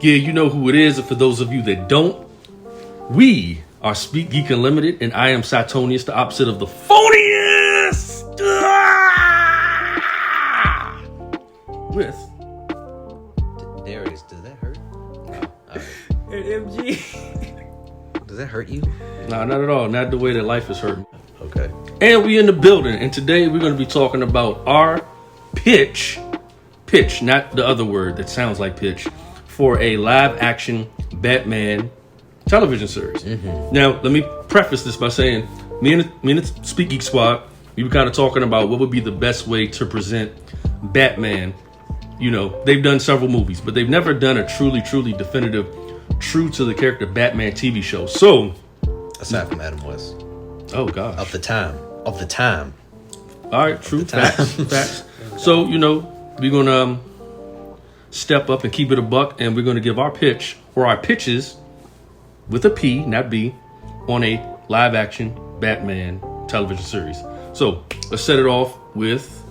Yeah, you know who it is. And for those of you that don't, we are Speek, Geek, Unlimited, and I am Satonius, the opposite of the phoniest. With Darius, does that hurt? No. All right. And MG. Does that hurt you? No, not at all. Not the way that life is hurting. Okay. And we in the building, and today we're going to be talking about our pitch, not the other word that sounds like pitch, for a live-action Batman television series. Mm-hmm. Now, let me preface this by saying, me and the Speak Geek Squad, we were kind of talking about what would be the best way to present Batman. You know, they've done several movies, but they've never done a truly definitive, true to the character Batman TV show. So, aside from Adam West. Oh gosh. Of the time. All right, true. Facts. So, you know, we're going to step up and keep it a buck, and we're going to give our pitch, or our pitches, with a P, not B, on a live-action Batman television series. So, let's set it off with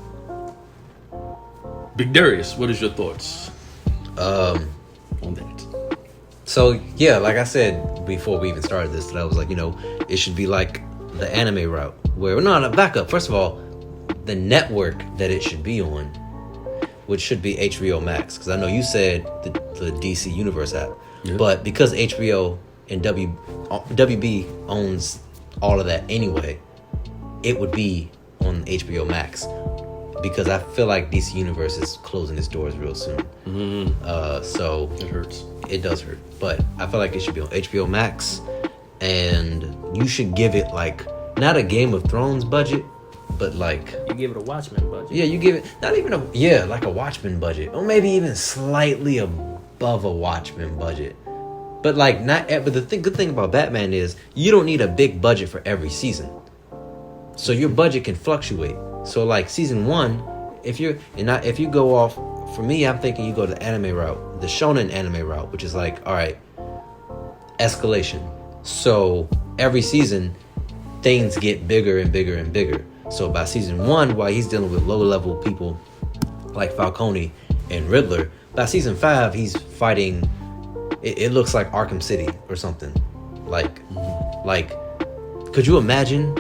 Big Darius. What is your thoughts on that? So, yeah, like I said before we even started this, that I was like, you know, it should be like the anime route. Where, no, back up. First of all, the network that it should be on, which should be HBO Max. Because I know you said the DC Universe app. Yeah. But because HBO and WB owns all of that anyway, it would be on HBO Max. Because I feel like DC Universe is closing its doors real soon. Mm-hmm. So it hurts. It does hurt. But I feel like it should be on HBO Max. And you should give it like, not a Game of Thrones budget, but like... You give it a Watchmen budget. Yeah, you give it, not even like a Watchmen budget. Or maybe even slightly above a Watchmen budget. But like, but the good thing about Batman is, you don't need a big budget for every season. So your budget can fluctuate. So like season 1, if you go off, for me, I'm thinking you go the anime route, the shonen anime route, which is like, all right, escalation. So every season, things get bigger and bigger and bigger. So by season 1, while he's dealing with low-level people like Falcone and Riddler, by season 5, he's fighting, it looks like Arkham City or something. Like, could you imagine,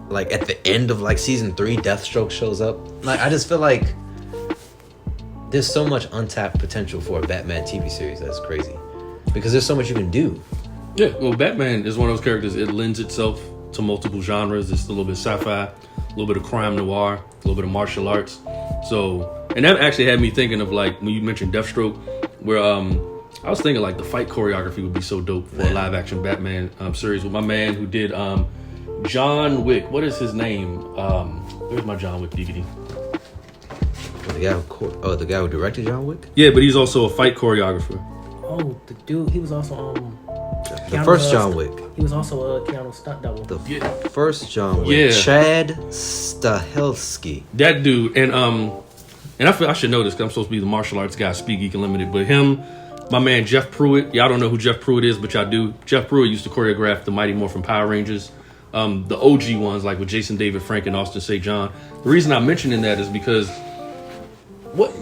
like, at the end of, like, season 3, Deathstroke shows up? Like, I just feel like there's so much untapped potential for a Batman TV series that's crazy. Because there's so much you can do. Yeah, well, Batman is one of those characters, it lends itself to multiple genres. It's a little bit sci-fi, a little bit of crime noir, a little bit of martial arts. So, and that actually had me thinking of, like, when you mentioned Deathstroke, where I was thinking, like, the fight choreography would be so dope for a live-action Batman series with my man who did John Wick. What is his name? Where's my John Wick DVD? The guy who directed John Wick? Yeah, but he's also a fight choreographer. Oh, the dude, he was also the first John Wick. He was also a Keanu stunt double. The first John Wick. Yeah. Chad Stahelski. That dude, and I feel I should know this because I'm supposed to be the martial arts guy, Speak Geek Unlimited. But him, my man Jeff Pruitt. Y'all don't know who Jeff Pruitt is, but y'all do. Jeff Pruitt used to choreograph the Mighty Morphin Power Rangers, the OG ones, like with Jason David Frank and Austin St. John. The reason I'm mentioning that is because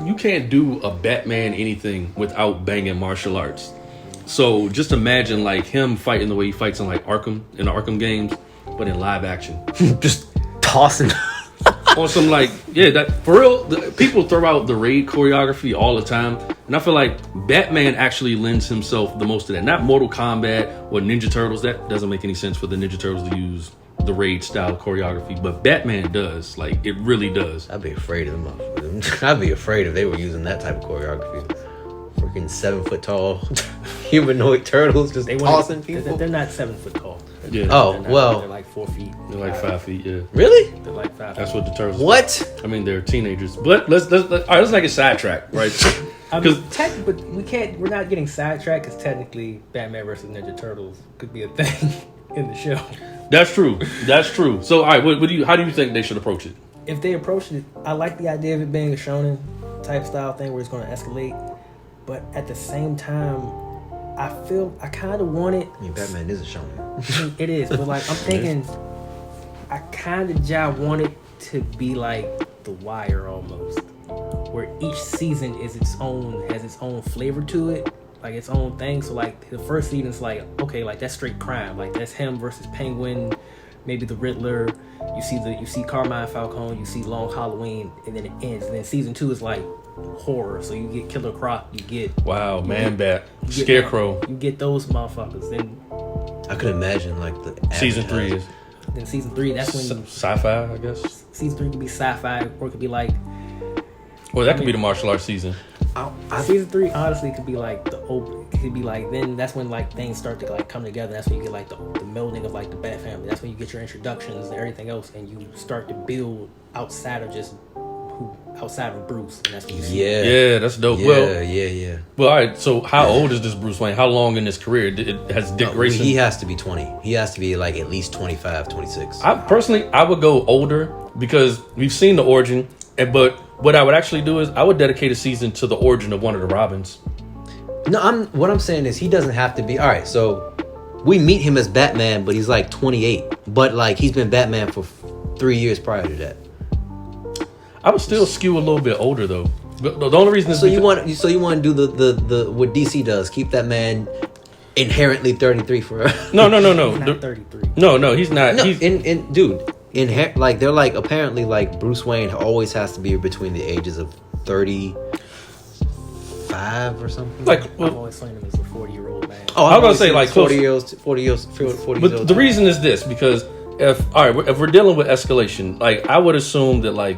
you can't do a Batman anything without banging martial arts. So just imagine like him fighting the way he fights in like Arkham, in the Arkham games, but in live action. Just tossing on some like, yeah, that for real, people throw out the raid choreography all the time. And I feel like Batman actually lends himself the most to that. Not Mortal Kombat or Ninja Turtles. That doesn't make any sense for the Ninja Turtles to use the raid style choreography, but Batman does. Like, it really does. I'd be afraid of them. I'd be afraid if they were using that type of choreography. Freaking 7-foot tall humanoid turtles just tossing people. They're not 7 foot tall. Yeah. They're like 4 feet. They're like 5 feet. Yeah. Really? They're like 5 feet. That's what the turtles. What? I mean, they're teenagers. But let's all right. Let's not get sidetracked, right? But we can't. We're not getting sidetracked because technically, Batman versus Ninja Turtles could be a thing in the show. That's true. So, all right, how do you think they should approach it? If they approach it, I like the idea of it being a shonen type style thing where it's going to escalate. But at the same time, I kind of want it. I mean, Batman is a shonen. It is, but like I'm thinking, I kind of want it to be like The Wire almost, where each season has its own flavor to it, like its own thing. So like the first season is like, okay, like that's straight crime. Like that's him versus Penguin, maybe the Riddler. You see Carmine Falcone, you see Long Halloween, and then it ends. And then season 2 is like horror. So you get Killer Croc, you get Man-Bat, Scarecrow. You get those motherfuckers. Then I could imagine like the Season 3 is then season 3, that's when sci-fi, I guess. Season 3 could be sci-fi, or it could be like. Or that could be the martial arts season. Season 3 honestly could be like the open. It could be like then that's when like things start to like come together. That's when you get like the melding of like the Bat family. That's when you get your introductions and everything else, and you start to build outside of Bruce. And that's when you see. Yeah, that's dope. Yeah, Well, yeah. Well, all right. So, how old is this Bruce Wayne? How long in his career has Dick Grayson? He has to be 20. He has to be like at least 25, 26. I would go older because we've seen the origin, but what I would actually do is I would dedicate a season to the origin of one of the Robins. No, what I'm saying is he doesn't have to be. All right, so we meet him as Batman, but he's like 28. But like he's been Batman for 3 years prior to that. I would still skew a little bit older though. But the only reason is you want to do the what DC does, keep that man inherently 33 for No. He's not 33. No, he's not. No, He's, like they're like apparently like Bruce Wayne always has to be between the ages of 35 or something. like, I've always seen him as a 40-year-old man. Oh, I was gonna say like 40 years. But the reason is this, because if we're dealing with escalation, like I would assume that like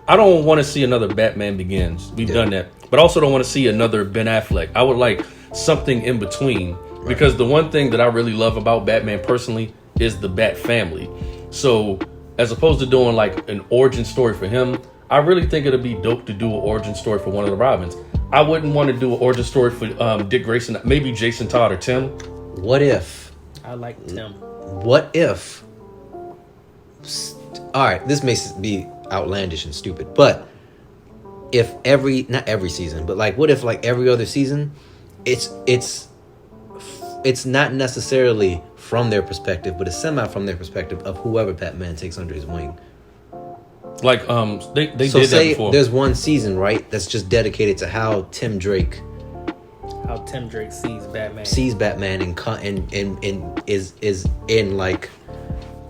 I don't want to see another Batman Begins. We've done that, but I also don't want to see another Ben Affleck. I would like something in between, because the one thing that I really love about Batman personally is the Bat family. So as opposed to doing like an origin story for him, I really think it'd be dope to do an origin story for one of the Robins. I wouldn't want to do an origin story for Dick Grayson, maybe Jason Todd or Tim. What if? I like Tim. What if? All right, this may be outlandish and stupid, but if not every season, but like what if like every other season, it's not necessarily from their perspective, but it's semi from their perspective of whoever Batman takes under his wing. Like they So did that say before. there's one season, right, that's just dedicated to how Tim Drake sees Batman and is in like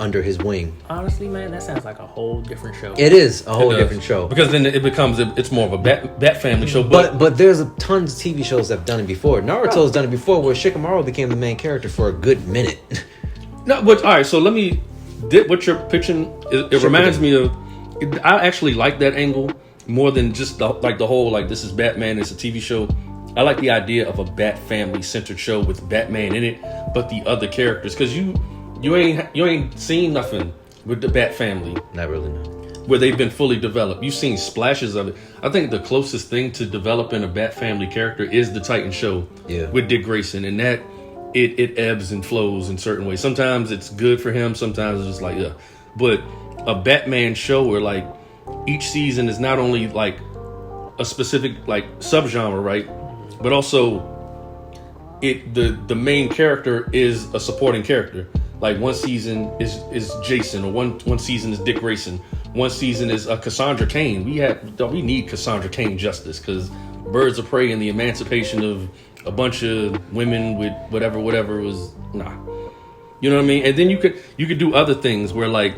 under his wing. Honestly, man, that sounds like a whole different show. It is a whole different show, because then it's more of a Bat family show. But there's tons of TV shows that have done it before. Naruto's done it before, where Shikamaru became the main character for a good minute. No, but all right. So let me. What you're pitching? It reminds me of. I actually like that angle more than just the whole like this is Batman. It's a TV show. I like the idea of a Bat family centered show with Batman in it, but the other characters, because you ain't seen nothing with the Bat family. Not really, no. Where they've been fully developed. You've seen splashes of it. I think the closest thing to developing a Bat family character is the Titan show with Dick Grayson, and that it ebbs and flows in certain ways. Sometimes it's good for him, sometimes it's just like but a Batman show where like each season is not only like a specific like subgenre, right, but also the main character is a supporting character. Like one season is Jason, or one season is Dick Grayson, one season is Cassandra Cain. We need Cassandra Cain justice, because Birds of Prey and the emancipation of a bunch of women with whatever was nah. You know what I mean? And then you could do other things where like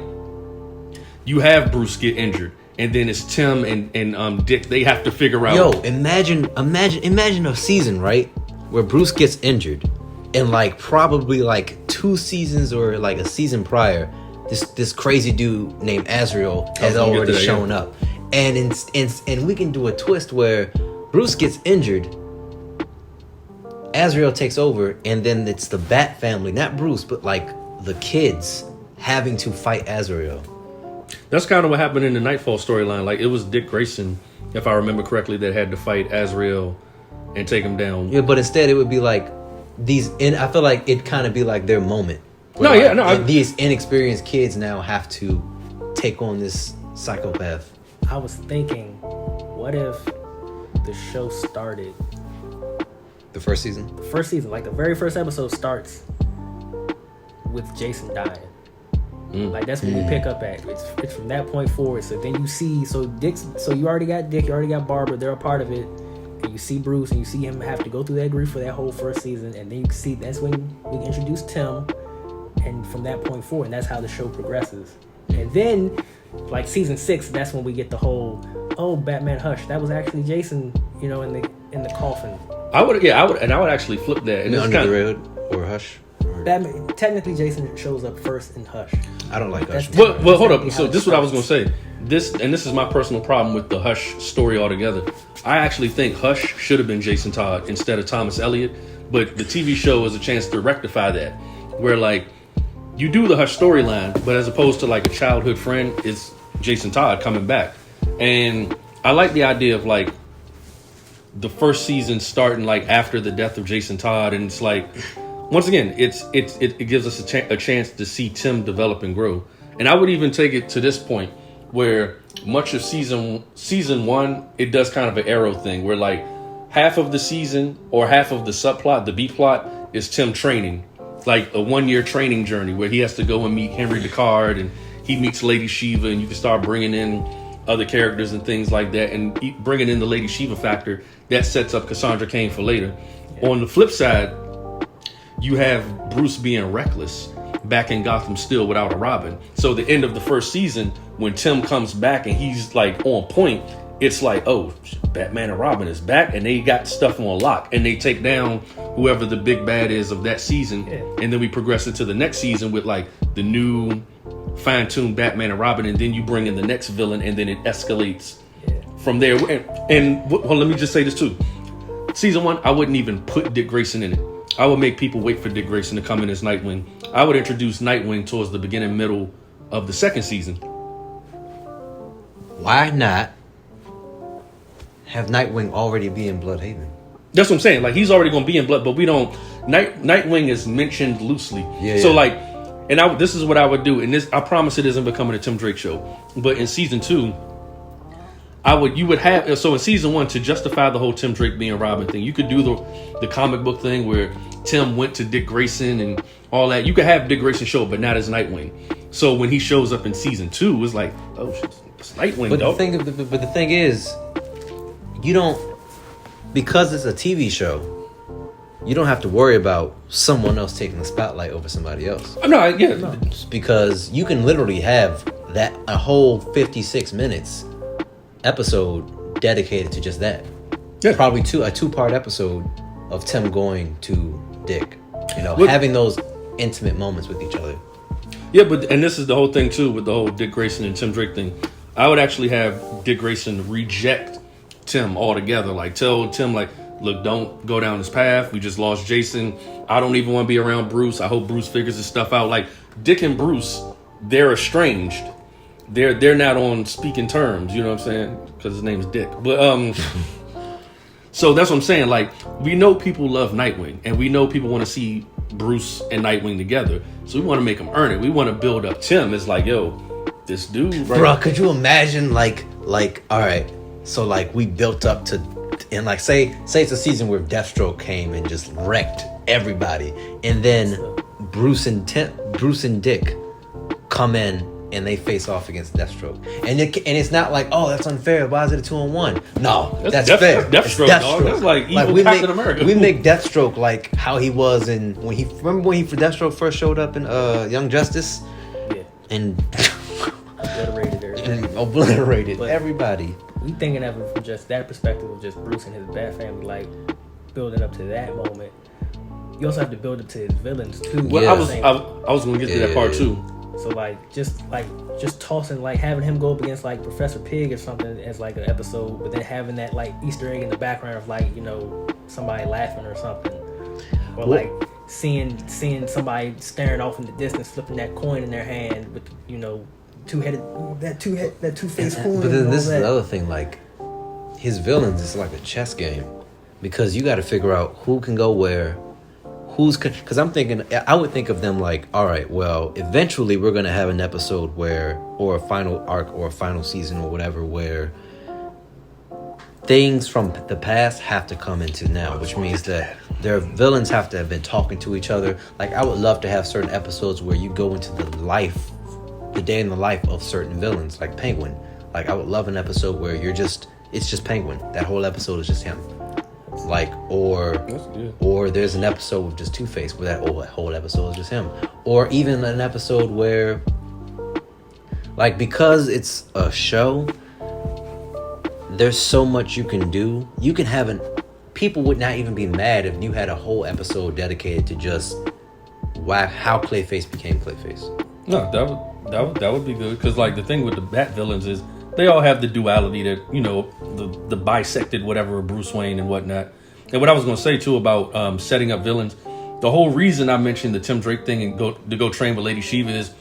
you have Bruce get injured, and then it's Tim and Dick. They have to figure out. Yo, imagine a season, right, where Bruce gets injured, and like probably like 2 seasons or like a season prior, this crazy dude named Azrael has already shown up, and we can do a twist where Bruce gets injured, Azrael takes over, and then it's the Bat family, not Bruce, but like the kids having to fight Azrael. That's kind of what happened in the Nightfall storyline. Like it was Dick Grayson, if I remember correctly, that had to fight Azrael and take him down. Yeah, but instead it would be like I feel like it'd kind of be like their moment. These inexperienced kids now have to take on this psychopath. I was thinking, what if the show started The first season, like the very first episode starts with Jason dying. Like that's when we pick up at. It's from that point forward. So then you see, so you already got Dick, you already got Barbara, they're a part of it, and you see Bruce and you see him have to go through that grief for that whole first season, and then you see that's when we introduce Tim, and from that point forward, and that's how the show progresses. And then, like season 6, that's when we get the whole, oh, Batman hush, that was actually Jason, you know, in the coffin. I would actually flip that. And it's Under kind the of, Hood or Hush. Or... Batman, technically, Jason shows up first in Hush. I don't like Hush. well, hold up. So this is what I was gonna say. This is my personal problem with the Hush story altogether. I actually think Hush should have been Jason Todd instead of Thomas Elliott, but the TV show is a chance to rectify that, where like you do the Hush storyline, but as opposed to like a childhood friend, it's Jason Todd coming back. And I like the idea of like the first season starting like after the death of Jason Todd, and it's like once again it gives us a chance to see Tim develop and grow. And I would even take it to this point where much of season 1, it does kind of an Arrow thing where like half of the season or half of the subplot, the B plot, is Tim training, like a 1-year training journey where he has to go and meet Henry Ducard, and he meets Lady Shiva, and you can start bringing in other characters and things like that, and bringing in the Lady Shiva factor that sets up Cassandra Cain for later. Yeah. On the flip side, you have Bruce being reckless back in Gotham still without a Robin. So the end of the first season, when Tim comes back and he's like on point, it's like, oh, Batman and Robin is back, and they got stuff on lock, and they take down whoever the big bad is of that season. Yeah. And then we progress into the next season with like the new fine-tuned Batman and Robin, and then you bring in the next villain, and then it escalates from there. And well, let me just say this too. Season 1, I wouldn't even put Dick Grayson in it. I would make people wait for Dick Grayson to come in as Nightwing. I would introduce Nightwing towards the beginning, middle of the second season. Why not have Nightwing already be in Bloodhaven? That's what I'm saying. Like, he's already going to be in Blood, but we don't... Nightwing is mentioned loosely. So, like... And this is what I would do. And this, I promise it isn't becoming a Tim Drake show. But in season 2... you would have, so in season 1, to justify the whole Tim Drake being Robin thing, you could do the comic book thing where Tim went to Dick Grayson and all that. You could have Dick Grayson show, but not as Nightwing. So when he shows up in season 2, it's like, oh, it's Nightwing. But dog. the thing is, you don't, because it's a TV show, you don't have to worry about someone else taking the spotlight over somebody else. No. Because you can literally have a whole 56 minutes episode dedicated to just that. Yeah. Probably a 2-part episode of Tim going to Dick, having those intimate moments with each other. Yeah, and this is the whole thing too with the whole Dick Grayson and Tim Drake thing. I would actually have Dick Grayson reject Tim altogether. Like, tell Tim, like, look, don't go down this path. We just lost Jason. I don't even want to be around Bruce. I hope Bruce figures his stuff out. Like, Dick and Bruce, they're estranged. They're not on speaking terms, you know what I'm saying? Because his name is Dick. But so that's what I'm saying. Like, we know people love Nightwing, and we know people want to see Bruce and Nightwing together. So we want to make them earn it. We want to build up Tim. It's like, yo, this dude, right? Bro, could you imagine like, all right, so like we built up to, and like say it's a season where Deathstroke came and just wrecked everybody, and then Bruce and Dick come in and they face off against Deathstroke, and it's not like, oh, that's unfair. Why is it a 2-on-1? No, that's fair. Deathstroke, dog. That's like evil Captain America. We make Deathstroke like how he was when he Deathstroke first showed up in Young Justice, and obliterated everybody. We thinking of it from just that perspective of just Bruce and his Bat family, like building up to that moment. You also have to build up to his villains too. Well, I was going to get to that part too. So just tossing, like having him go up against like Professor Pig or something as like an episode, but then having that like Easter egg in the background of like, somebody laughing or something, or like seeing somebody staring off in the distance, flipping that coin in their hand with that two-faced coin. But then this is the other thing, like his villains is like a chess game, because you got to figure out who can go where. Because I would think of them like, all right, well, eventually we're going to have an episode or a final arc or a final season or whatever, where things from the past have to come into now, which means that their villains have to have been talking to each other. Like, I would love to have certain episodes where you go into the day in the life of certain villains, like Penguin. Like, I would love an episode where it's just Penguin. That whole episode is just him. Like, That's good. or there's an episode with just Two-Face where that whole episode is just him. Or even an episode where, like, because it's a show, there's so much you can do. You can have people would not even be mad if you had a whole episode dedicated to just how Clayface became Clayface. No, that would be good, because like the thing with the Bat villains is they all have the duality that, you know, the bisected whatever Bruce Wayne and whatnot. And what I was going to say too about setting up villains, the whole reason I mentioned the Tim Drake thing and go train with Lady Shiva is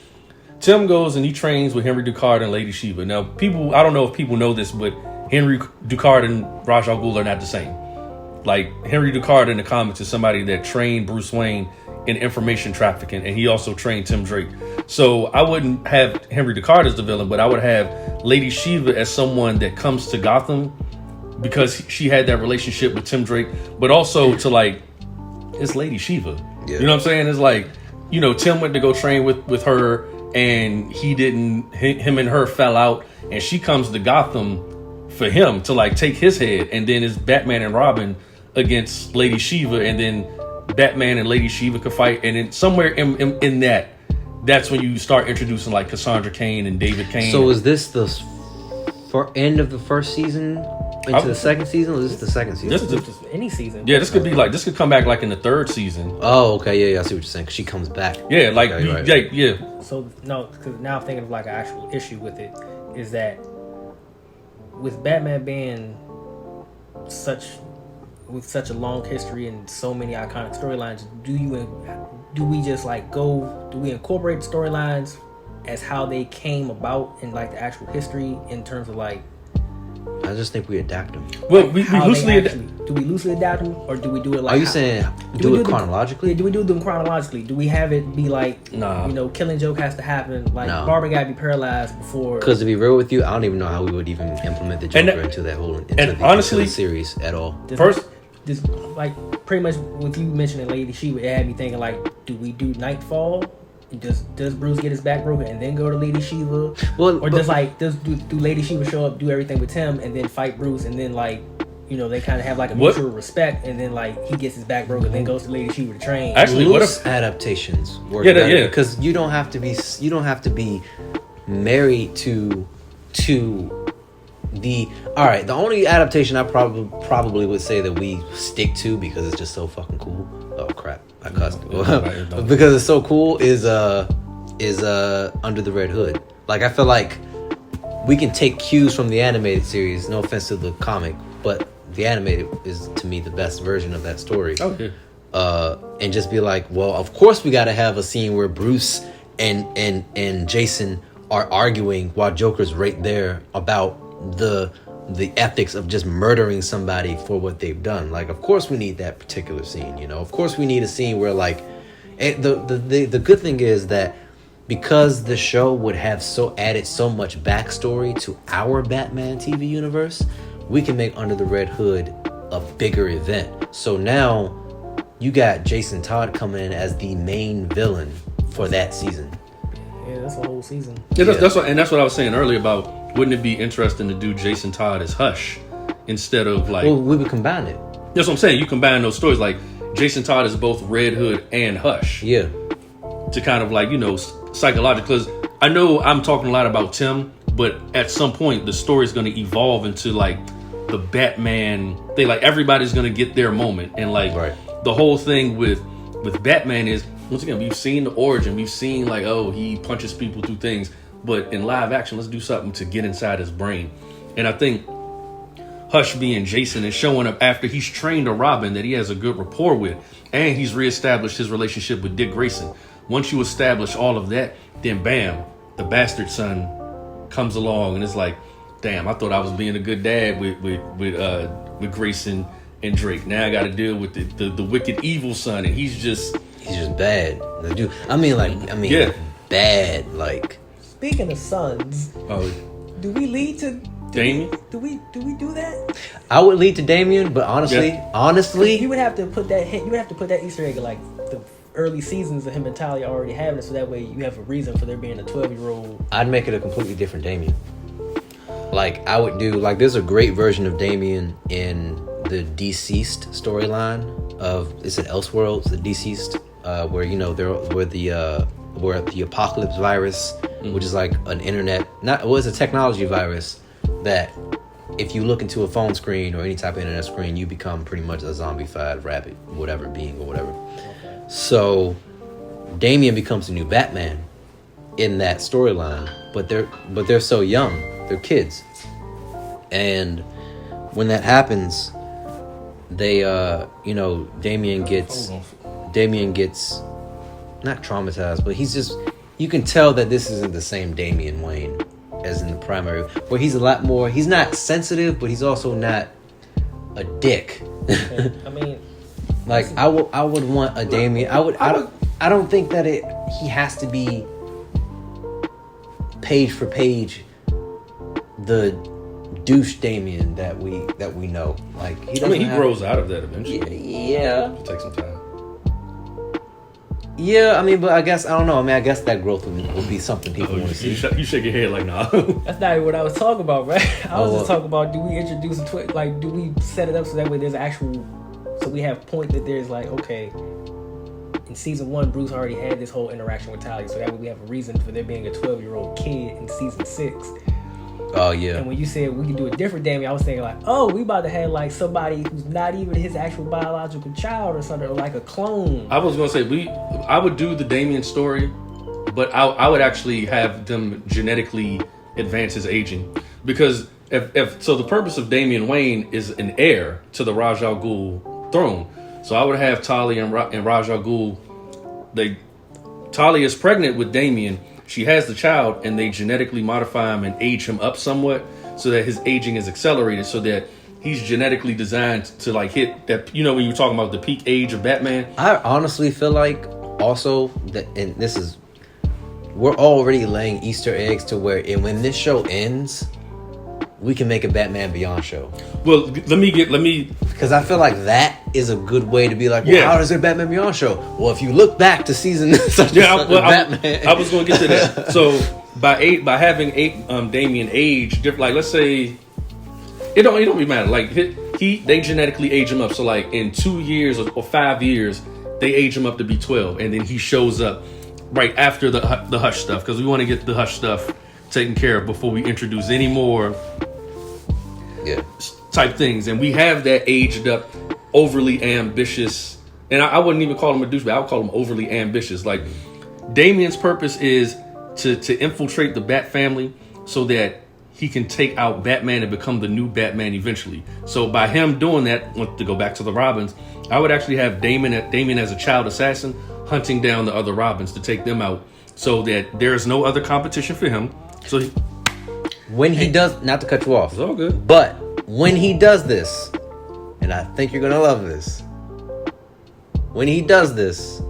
Tim goes and he trains with Henry Ducard and Lady Shiva. Now, I don't know if people know this, but Henry Ducard and Ra's al Ghul are not the same. Like, Henry Ducard in the comics is somebody that trained Bruce Wayne in information trafficking, and he also trained Tim Drake. So I wouldn't have Henry Ducard as the villain, but I would have Lady Shiva as someone that comes to Gotham because she had that relationship with Tim Drake, but also to, like, it's Lady Shiva. Yeah. You know what I'm saying? It's like, you know, Tim went to go train with her, and him and her fell out, and she comes to Gotham for him to, like, take his head, and then it's Batman and Robin against Lady Shiva, and then Batman and Lady Shiva could fight, and then somewhere in that's when you start introducing like Cassandra Cain and David Cain. So is this the end of the first season into the second season, or is this the second season? This is any season. Yeah, this could come back like in the third season. Oh, okay, yeah, I see what you're saying. 'Cause she comes back. Yeah, like okay, right. yeah. So no, because now I'm thinking of like an actual issue with it is that with Batman being with such a long history and so many iconic storylines, do we incorporate storylines as how they came about in like the actual history in terms of like? I just think we adapt them. Well, we loosely adapt. Do we loosely adapt them, or do we do it like? Are you saying do it chronologically? Do we do them chronologically? Do we have it be like, nah, you know, Killing Joke has to happen, like Barbara got to be paralyzed before? Because to be real with you, I don't even know how we would even implement the Joker into the series at all. This like pretty much with you mentioning Lady Shiva, it had me thinking like, do we do Nightfall? Does Bruce get his back broken and then go to Lady Shiva? Well, or do Lady Shiva show up, do everything with Tim, and then fight Bruce, and then like, you know, they kind of have like a mutual respect, and then like he gets his back broken, then goes to Lady Shiva to train. Actually, what if adaptations work better? Because you don't have to be married to the only adaptation I probably would say that we stick to because it's just so fucking cool. Oh crap, I cussed. Because it's so cool is Under the Red Hood. Like, I feel like we can take cues from the animated series. No offense to the comic, but the animated is to me the best version of that story. Okay. And just be like, well, of course we got to have a scene where Bruce and Jason are arguing while Joker's right there about the ethics of just murdering somebody for what they've done. Like, of course we need that particular scene, you know. Of course we need a scene where like the good thing is that because the show would have added so much backstory to our Batman TV universe, we can make Under the Red Hood a bigger event. So now you got Jason Todd coming in as the main villain for that season. Yeah, that's a whole season. Yeah, that's what I was saying earlier about, wouldn't it be interesting to do Jason Todd as Hush instead of like? Well, we would combine it. That's what I'm saying. You combine those stories, like Jason Todd is both Red Hood and Hush. Yeah. To kind of like, you know, psychological. Because I know I'm talking a lot about Tim, but at some point the story's going to evolve into like the Batman thing. Like, everybody's going to get their moment, and like the whole thing with Batman is, once again, we've seen the origin. We've seen like, oh, he punches people through things. But in live action, let's do something to get inside his brain. And I think Hush being Jason and showing up after he's trained a Robin that he has a good rapport with, and he's reestablished his relationship with Dick Grayson. Once you establish all of that, then bam, the bastard son comes along, and it's like, damn, I thought I was being a good dad with Grayson and Drake. Now I got to deal with the wicked evil son, and he's just bad. The dude, bad. Like, speaking of sons, do we lead to Damien? Do we do that? I would lead to Damien, but honestly, you would have to put that hint. You would have to put that Easter egg in, like, the early seasons of him and Talia already having it, so that way you have a reason for there being a 12-year-old. I'd make it a completely different Damien. Like, I would do, like, there's a great version of Damien in the deceased storyline of it's an Elseworlds, the deceased, where where the apocalypse virus, which is like an internet, it's a technology virus that if you look into a phone screen or any type of internet screen, you become pretty much a zombified rabbit, whatever being or whatever. So Damian becomes the new Batman in that storyline, but they're so young, they're kids, and when that happens, they Damian gets not traumatized, but he's just, you can tell that this isn't the same Damian Wayne as in the primary, where he's a lot more, he's not sensitive, but he's also not a dick. I mean, like I would want a Damian. I don't think that he has to be page for page the douche Damian that we know. Like he grows out of that eventually. Yeah. It'll take some time. Yeah, I mean, but I guess I don't know. I mean, I guess that growth will be something people want to see. You shake your head like, nah. That's not even what I was talking about, right? I was just talking about, do we introduce do we set it up so that way there's so we have point that there's like, okay, in season 1, Bruce already had this whole interaction with Talia, so that way we have a reason for there being a 12-year-old kid in season 6. Oh yeah. And when you said we can do a different Damian, I was thinking like, oh, we about to have like somebody who's not even his actual biological child or something, or like a clone. I was gonna say I would do the Damian story, but I would actually have them genetically advance his aging, because if so, the purpose of Damian Wayne is an heir to the Ra's al Ghul throne. So I would have Talia and Ra's al Ghul. Talia is pregnant with Damian. She has the child, and they genetically modify him and age him up somewhat so that his aging is accelerated, so that he's genetically designed to like hit that, when you're talking about the peak age of Batman. I honestly feel like also that, and we're already laying Easter eggs to where, and when this show ends, we can make a Batman Beyond show. Well, let me because I feel like that is a good way to be like, well, yeah. How does a Batman Beyond show? Well, if you look back to season Batman, I was going to get to that. So by having Damian age different, like let's say it don't even matter. Like they genetically age him up. So like in 2 years or 5 years, they age him up to be 12, and then he shows up right after the Hush stuff, because we want to get the Hush stuff taken care of before we introduce any more. Yeah. Type things, and we have that aged up, overly ambitious, and I wouldn't even call him a douchebag. I would call him overly ambitious. Like Damian's purpose is to infiltrate the Bat family so that he can take out Batman and become the new Batman eventually. So by him doing that, to go back to the Robins, I would actually have Damian as a child assassin hunting down the other Robins to take them out, so that there's no other competition for him. So when he does, not to cut you off, it's all good, but when he does this, and I think you're gonna love this, when he does this,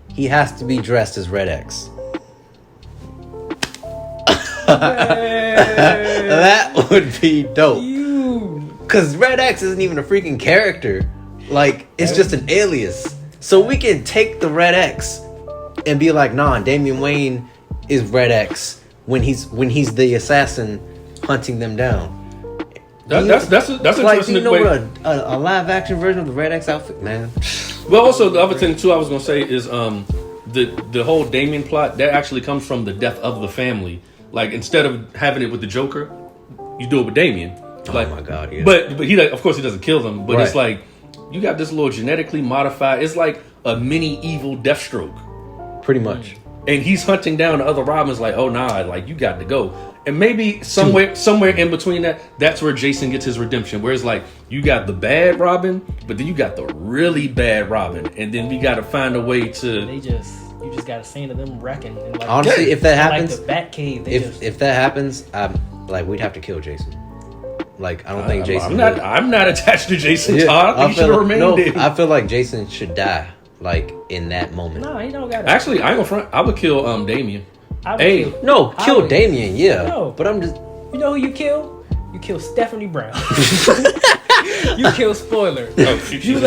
he has to be dressed as Red X. That would be dope. Because Red X isn't even a freaking character. Like, it's just an alias. So we can take the Red X and be like, nah, Damian Wayne is Red X when he's the assassin hunting them down. That's like, do you know way. what a live action version of the Red X outfit, man? Well, also the other thing too I was gonna say is the whole Damian plot that actually comes from the death of the family. Like, instead of having it with the Joker, you do it with Damian. Like, oh my god, yeah. But he, of course, he doesn't kill them. But Right. It's like you got this little genetically modified. It's like a mini evil Deathstroke, Pretty much. and he's hunting down the other Robins. Like, oh nah, like you got to go. And maybe somewhere in between that's where Jason gets his redemption. Where it's like you got the bad Robin, but then you got the really bad Robin, and then we got to find a way to. You just got a scene of them wrecking. And like, Honestly, if that happens, like the Batcave, if that happens, we'd have to kill Jason. Like, I don't think Jason. I'm not attached to Jason Yeah, Todd. He should have remained dead. I feel like Jason should die, like, in that moment. No, he don't got. Actually, I ain't gonna front. I would kill Damian. Kill Damian, yeah. No. But I'm just. You know who you kill? You kill Stephanie Brown. You kill spoiler. Oh, You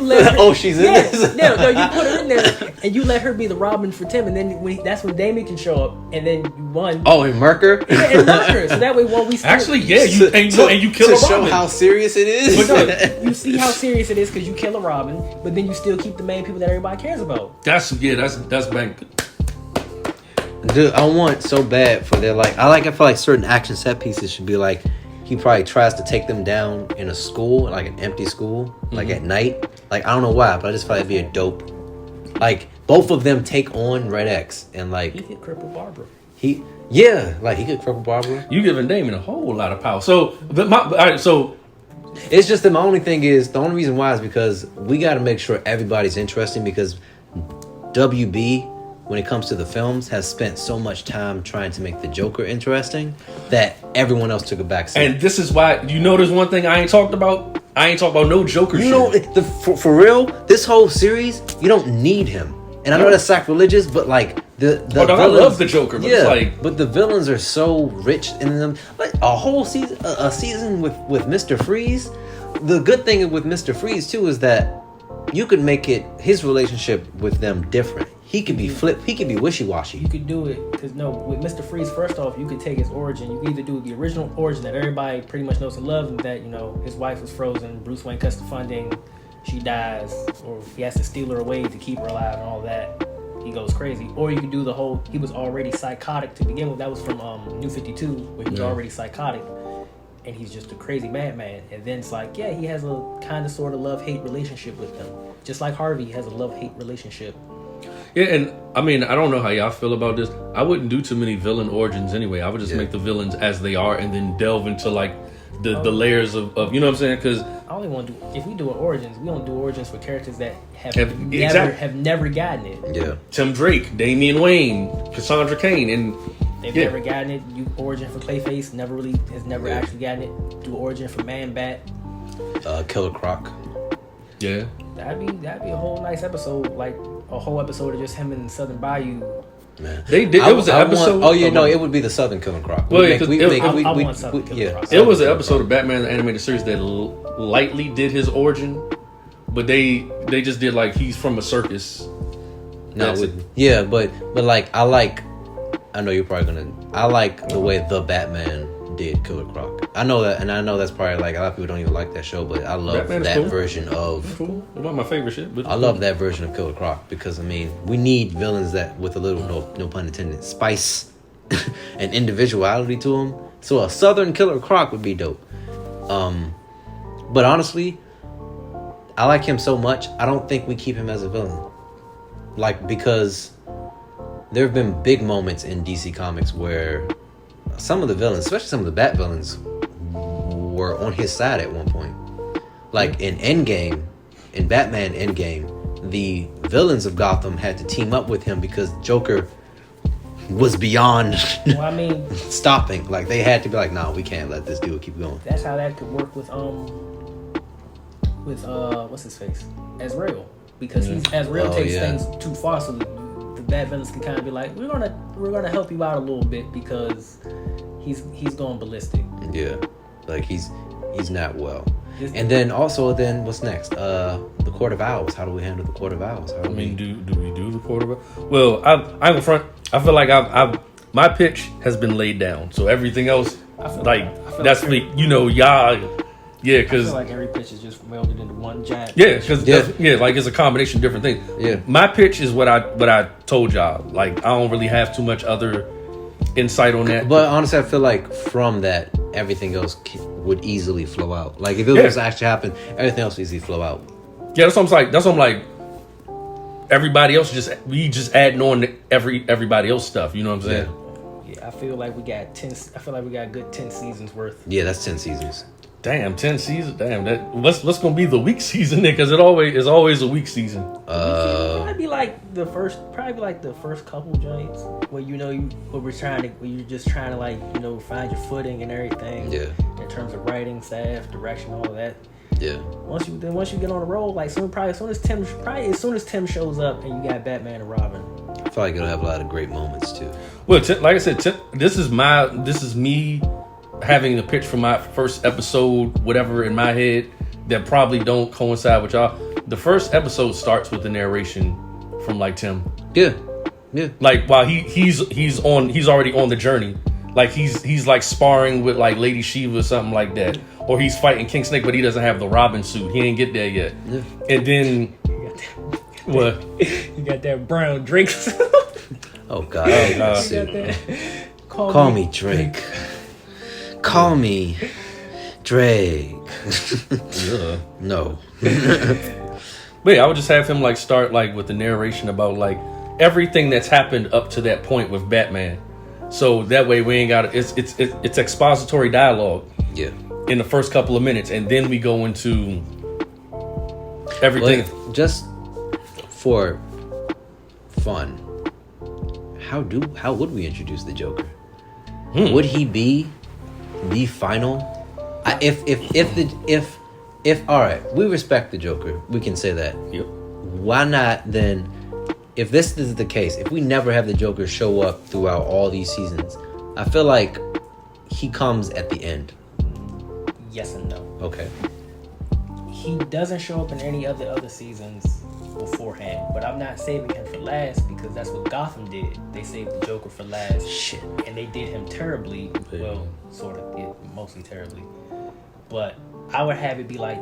let her, Oh, she's in this? No, you put her in there and you let her be the Robin for Tim, and then that's when Damien can show up, and then you won. Oh, and Merker? Yeah, and Merker. So that way, while we still, Actually, yeah, you and you kill to a show Robin. how serious it is. So you see how serious it is because you kill a Robin, but then you still keep the main people that everybody cares about. That's bank. Dude, I want so bad for their I feel like certain action set pieces should be like he probably tries to take them down in a school, like an empty school, like at night. Like I don't know why, but I just feel like it'd be a dope. Like both of them take on Red X and like He could cripple Barbara. he could cripple Barbara. You giving Damon a whole lot of power. So, all right, so It's just that my only thing is the only reason why is because we got to make sure everybody's interesting because WB, when it comes to the films, has spent so much time trying to make the Joker interesting that everyone else took a back seat. and this is why there's one thing I ain't talked about. I ain't talked about no Joker. You know, shit. for real, this whole series, you don't need him. And I know that's sacrilegious, but like the I villains, love the Joker, but it's like, but the villains are so rich in them. Like a whole season, a season with Mr. Freeze. The good thing with Mr. Freeze too is that you could make his relationship with them different. He could be flipped. He could be wishy-washy. You could do it because with Mr. Freeze, first off, you could take his origin. You could either do the original origin that everybody pretty much knows and loves, and that his wife was frozen, Bruce Wayne cuts the funding, she dies, or he has to steal her away to keep her alive and all that. He goes crazy. Or you could do the whole, he was already psychotic to begin with. That was from New 52, where he was already psychotic, and he's just a crazy madman. And then it's like, yeah, he has a kind of sort of love-hate relationship with them, just like Harvey has a love-hate relationship. yeah, and I mean, I don't know how y'all feel about this. I wouldn't do too many villain origins anyway. I would just make the villains as they are, and then delve into like the layers of you know what I'm saying? Because I only want to do, if we do origins, we don't do origins for characters that have never gotten it. Yeah. Tim Drake, Damian Wayne, Cassandra Cain, and They've never gotten it. You origin for Clayface has never actually gotten it. Do origin for Man Bat. Killer Croc. yeah. That'd be a whole nice episode, like a whole episode of just him in Southern Bayou. Man. They did. It was an episode. It would be the Southern Killer Croc. Well, I want Southern Killer Croc. It was an episode of Batman the Animated Series that lightly did his origin, but they just did like he's from a circus. But like I know you're probably gonna. I like the way the Batman did Killer Croc. I know that, and I know that's probably like a lot of people don't even like that show, but I love Batman is that cool. version of. Cool. It's one of my favorite shit. But I love that version of Killer Croc because I mean we need villains that with a little no pun intended spice and individuality to them. So a Southern Killer Croc would be dope. But honestly, I like him so much. I don't think we keep him as a villain, like because there have been big moments in DC Comics where some of the villains, especially some of the Bat villains, were on his side at one point. Like in Endgame, in Batman Endgame, the villains of Gotham had to team up with him because Joker was beyond stopping. Like they had to be like, nah, we can't let this dude keep going. That's how that could work with what's his face? Azrael. Because Azrael takes things too far, so the bad villains can kind of be like, we're gonna help you out a little bit because he's going ballistic. Yeah, like he's not well. And then what's next? The Court of Owls. How do we handle the Court of Owls? do we do the Court of Owls? Well, I'm in front. I feel like my pitch has been laid down, so everything else, that's for y'all. Yeah, because I feel like every pitch is just melded into one giant. Yeah, because like it's a combination of different things. Yeah, my pitch is what I told y'all. Like I don't really have too much other insight on that. But honestly, I feel like from that, everything else would easily flow out. Like if it was actually happen, everything else would easily flow out. Yeah, that's what I'm like. Everybody else we just adding on to everybody else stuff. You know what I'm saying? Yeah, I feel like we got 10. I feel like we got a good 10 seasons worth. Yeah, that's 10 seasons. Damn, 10 seasons. Damn, what's gonna be the weak season then? Because it's always a weak season. Probably like the first couple joints where you're just trying to like find your footing and everything. Yeah. In terms of writing, staff, direction, all of that. Yeah. Once you get on the roll, like as soon as Tim shows up and you got Batman and Robin. I feel like it'll have a lot of great moments too. Well, like I said, this is me having the pitch for my first episode, whatever in my head, that probably don't coincide with y'all. The first episode starts with the narration from like Tim. Yeah. Like while he's already on the journey. Like he's like sparring with like Lady Shiva or something like that, or he's fighting King Snake, but he doesn't have the Robin suit. He ain't get there yet. Yeah. And then what? You got that brown Drake. Oh God. Call me Drake. Call me Drake. No. But yeah, I would just have him like start like with the narration about like everything that's happened up to that point with Batman. So that way we ain't got it's expository dialogue. Yeah. In the first couple of minutes, and then we go into everything. Like, just for fun, how would we introduce the Joker? Would he be the final? If all right, we respect the Joker. We can say that. Yep. Why not then? If this is the case, if we never have the Joker show up throughout all these seasons, I feel like he comes at the end. Yes and no. Okay. He doesn't show up in any of the other seasons beforehand, but I'm not saving him for last because that's what Gotham did. They saved the Joker for last. Shit. And they did him terribly. Well, sort of, yeah, mostly terribly. But I would have it be like,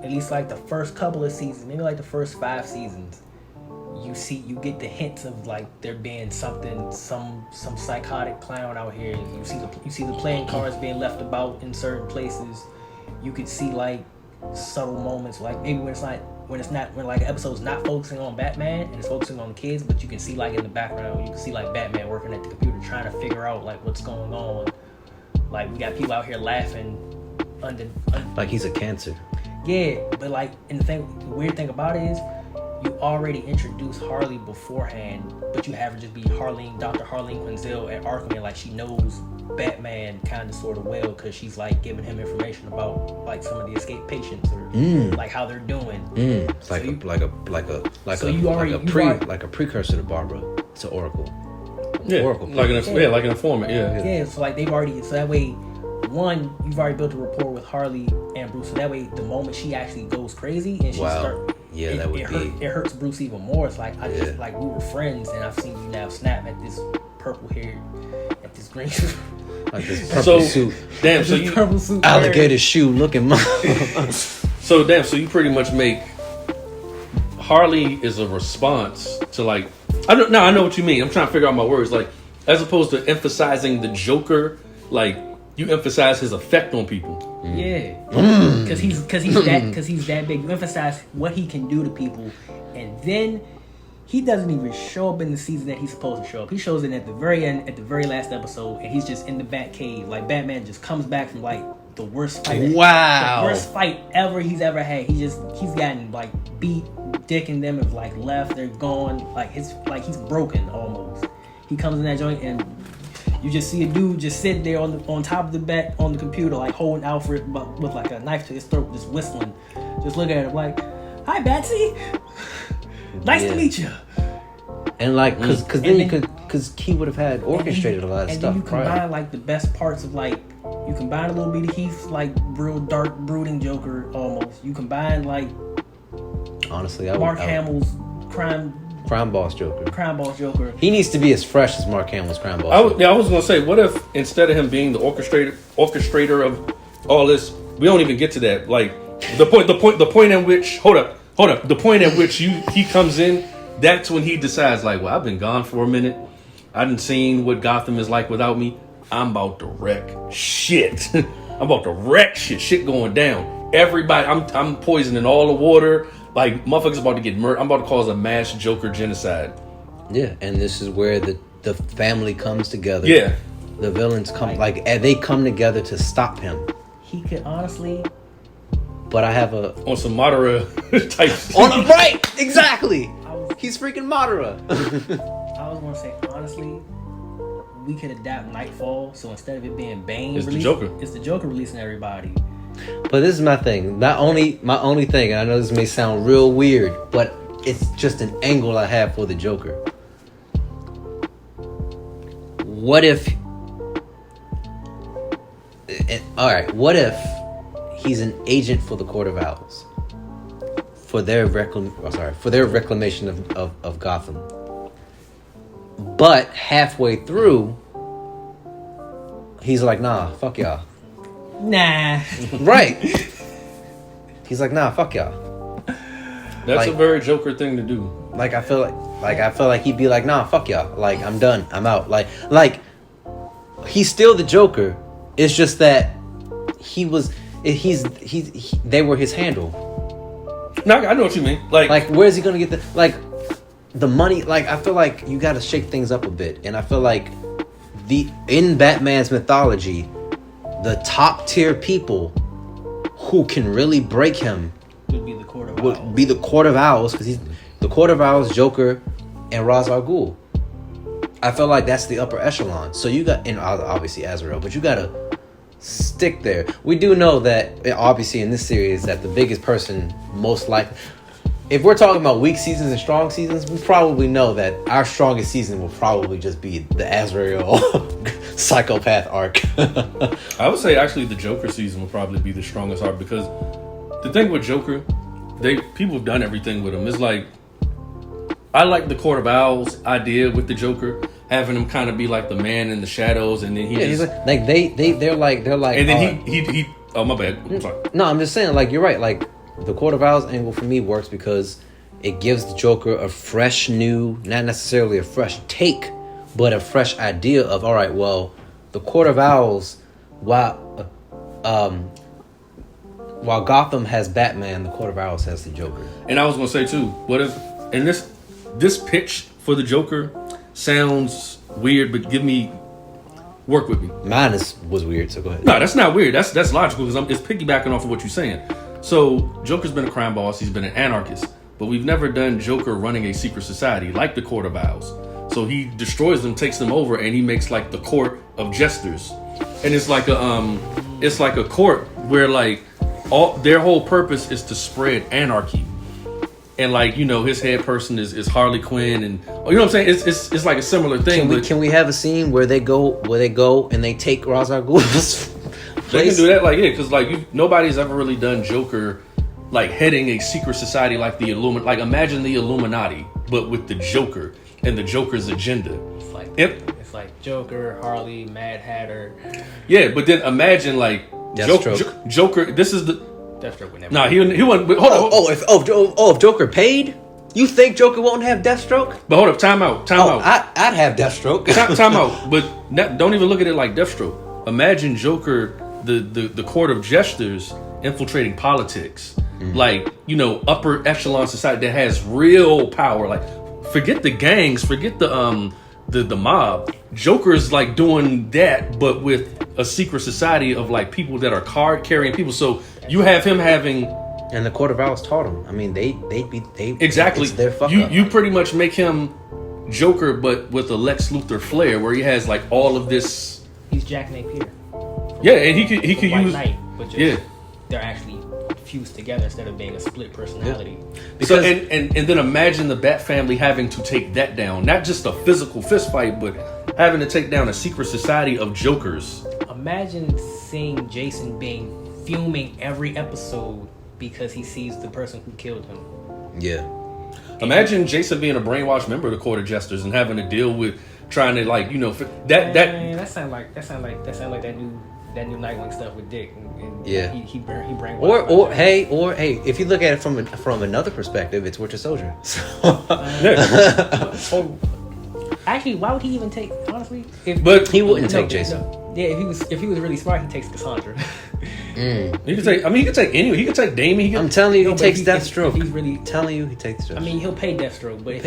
at least like the first couple of seasons, maybe like the first 5 seasons. You get the hints of like there being something, some psychotic clown out here. You see the playing cards being left about in certain places. You could see like subtle moments, like maybe when like an episode's not focusing on Batman and it's focusing on the kids, but you can see like in the background, you can see like Batman working at the computer trying to figure out like what's going on. Like we got people out here laughing under like he's a cancer. Yeah, but like, and the weird thing about it is, you already introduced Harley beforehand, but you have her just be Dr. Harleen Quinzel at Arkham, and like she knows Batman kind of sort of well because she's like giving him information about like some of the escaped patients or like how they're doing. It's like a precursor to Barbara. It's an Oracle. Yeah, Oracle. Like an informant. Yeah. Yeah. So like they've already, so that way, one, you've already built a rapport with Harley and Bruce. So that way, the moment she actually goes crazy and she it hurts Bruce even more. It's like just like we were friends, and I've seen you now snap at this purple hair, at this green, like this purple suit. Damn, so you purple suit, alligator shoe looking. So damn, so you pretty much make Harley is a response to like I know what you mean. I'm trying to figure out my words. Like as opposed to emphasizing the Joker, like you emphasize his effect on people. Yeah, because he's that big. You emphasize what he can do to people, and then he doesn't even show up in the season that he's supposed to show up. He shows in at the very end, at the very last episode, and he's just in the Batcave. Like Batman just comes back from like the worst fight. The worst fight ever he's ever had. He's gotten like beat, Dick and them have like left. They're gone. Like he's broken almost. He comes in that joint and you just see a dude just sitting there on top of the bed on the computer, like holding Alfred with like a knife to his throat, just whistling. Just looking at him like, "Hi, Batsy. Nice to meet you." And like, because he would have had orchestrated a lot of stuff. And then you combine like the best parts of like, you combine a little bit of Heath's like real dark, brooding Joker almost. You combine like, honestly, Mark Hamill's crime boss Joker. He needs to be as fresh as Mark Hamill's crime boss. I was gonna say, what if instead of him being the orchestrator of all this, we don't even get to that. Like the point at which the point at which he comes in, that's when he decides like, well, I've been gone for a minute. I done seen what Gotham is like without me. I'm about to wreck shit. I'm about to wreck shit. Shit going down. Everybody, I'm poisoning all the water. Like, motherfuckers about to get murdered. I'm about to cause a mass Joker genocide. Yeah, and this is where the family comes together. Yeah. The villains come, like they come together to stop him. He could honestly... But I have on some Madara type shit. Right, exactly. He's freaking Madara. I was going to say, honestly, we could adapt Nightfall, so instead of it being Bane... It's the Joker. It's the Joker releasing everybody. But this is my thing. My only thing, and I know this may sound real weird, but it's just an angle I have for the Joker. What if All right, what if he's an agent for the Court of Owls for their reclamation of Gotham, but halfway through, he's like, nah, fuck y'all. Nah. Right. He's like, nah, fuck y'all. That's a very Joker thing to do. Like I feel like he'd be like, nah, fuck y'all. Like I'm done. I'm out. Like he's still the Joker. It's just that they were his handle. No, I know what you mean. Like where's he gonna get the money? Like I feel like you got to shake things up a bit, and I feel like in Batman's mythology, the top tier people who can really break him would be the Court of would Owls. be the Court of Owls, because he's the Court of Owls, Joker, and Ra's al Ghul. I feel like that's the upper echelon. So you got, and obviously Azrael, but you gotta stick there. We do know that obviously in this series that the biggest person most likely, if we're talking about weak seasons and strong seasons, we probably know that our strongest season will probably just be the Azrael psychopath arc. I would say actually the Joker season will probably be the strongest arc, because the thing with Joker, people have done everything with him. It's like, I like the Court of Owls idea with the Joker, having him kind of be like the man in the shadows, and then he's like they're like, and then he oh my bad, I'm sorry. No, I'm just saying, like, you're right. Like the Court of Owls angle for me works because it gives the Joker a fresh new, not necessarily a fresh take, but a fresh idea of, all right, well, the Court of Owls, while Gotham has Batman, the Court of Owls has the Joker. And I was gonna say too, what if, and this pitch for the Joker sounds weird, but work with me. Mine was weird, so go ahead. No, that's not weird. That's logical, because it's piggybacking off of what you're saying. So Joker's been a crime boss. He's been an anarchist, but we've never done Joker running a secret society like the Court of Owls. So he destroys them, takes them over, and he makes like the Court of Jesters, and it's like a court where like their whole purpose is to spread anarchy. And like, you know, his head person is Harley Quinn, and you know what I'm saying? It's like a similar thing. Can we have a scene where they go and they take Ra's al Ghul's place? They can do that, like, yeah, because like nobody's ever really done Joker like heading a secret society like the Illuminati. Like, imagine the Illuminati, but with the Joker and the Joker's agenda. It's like Joker, Harley, Mad Hatter. Yeah, but then imagine like Joker. This is the. Deathstroke would never. Nah, he wouldn't. Hold on. If Joker paid, you think Joker won't have Deathstroke? But hold up, time out. I'd have Deathstroke. Time out. But don't even look at it like Deathstroke. Imagine Joker, the Court of Jesters, infiltrating politics, like, you know, upper echelon society that has real power. Like, forget the gangs, forget the mob. Joker's like doing that, but with a secret society of like people that are card carrying people. So you have him having, and the Court of Owls taught him. I mean, they exactly. It's their fuck up. You pretty much make him Joker, but with a Lex Luthor flair, where he has like all of this. He's Jack Napier. Yeah, and he could White use Knight, but just they're actually fused together instead of being a split personality. Yeah. Because, so and then imagine the Bat family having to take that down, not just a physical fist fight, but having to take down a secret society of Jokers. Imagine seeing Jason being fuming every episode because he sees the person who killed him. Yeah. Imagine Jason being a brainwashed member of the Court of Jesters and having to deal with trying to, like, you know, that sound like that new Nightwing stuff with Dick. And yeah. He brainwashed. Or hey, if you look at it from another perspective, it's Winter Soldier. So. Actually, why would he even take? Honestly, but he wouldn't take Jason. Yeah, if he was really smart, he takes Cassandra. He could take. I mean, he could take anyone. He could take Damien. I'm telling you, he takes Deathstroke. If he's really telling you, he takes Deathstroke. I mean, he'll pay Deathstroke, but if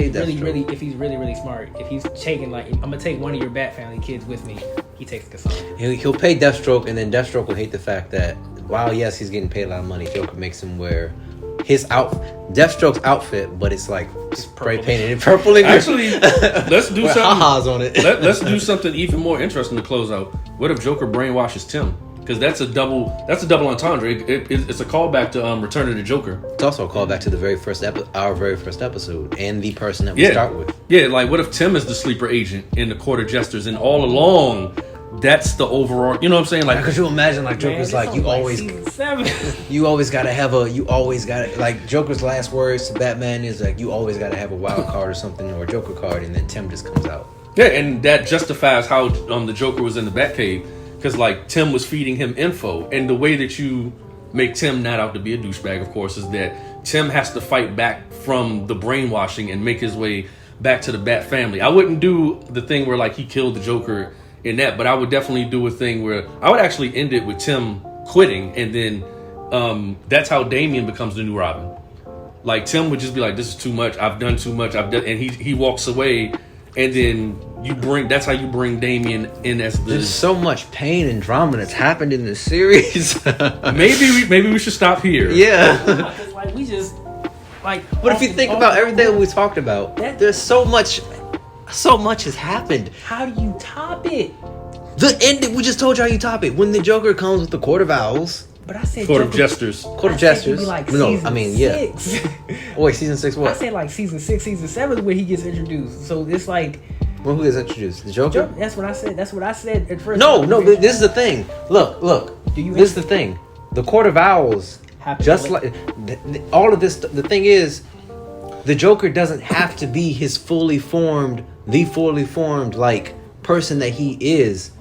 he's really smart, if he's taking like, I'm gonna take one of your Bat family kids with me, he takes Cassandra. He'll pay Deathstroke, and then Deathstroke will hate the fact that while yes, he's getting paid a lot of money, Joker makes him wear his Deathstroke's outfit, but it's like spray painted in purple. Actually, let's do something. Ha-has on it. Let's do something even more interesting to close out. What if Joker brainwashes Tim? Because that's a double entendre. It's a callback to Return of the Joker. It's also a callback to our very first episode, and the person that we start with. Yeah, like what if Tim is the sleeper agent in the Court of Jesters, and all along that's the overall. You know what I'm saying? Like, could you imagine like Joker's Man, like this you song's always season 7. you always gotta like Joker's last words to Batman is like you always gotta have a wild card or something or a Joker card, and then Tim just comes out. yeah, and that justifies how the Joker was in the Batcave, because like Tim was feeding him info, and the way that you make Tim not out to be a douchebag, of course, is that Tim has to fight back from the brainwashing and make his way back to the Bat family. I wouldn't do the thing where like he killed the Joker in that, but I would definitely do a thing where I would actually end it with Tim quitting, and then that's how Damian becomes the new Robin. Like Tim would just be like, "This is too much. I've done too much. I've done," and he walks away, and then that's how you bring Damian in as the. There's so much pain and drama that's happened in this series. maybe we should stop here. Yeah. Because like we just like. But if you think about everything we talked about, there's so much has happened. How do you top it? The ending, we just told you how you top it. When the Joker comes with the Court of Owls. But I said Court of Jesters. Court of Jesters. Like No, I mean, yeah. 6. Oh, wait, season 6 what? I said like season 6, season 7 is where he gets introduced. So it's like. Well, who gets introduced? The Joker? That's what I said. That's what I said at first. No, but this is the thing. Look. This is the thing. The Court of Owls, just like all of this, the thing is, the Joker doesn't have to be his fully formed like person that he is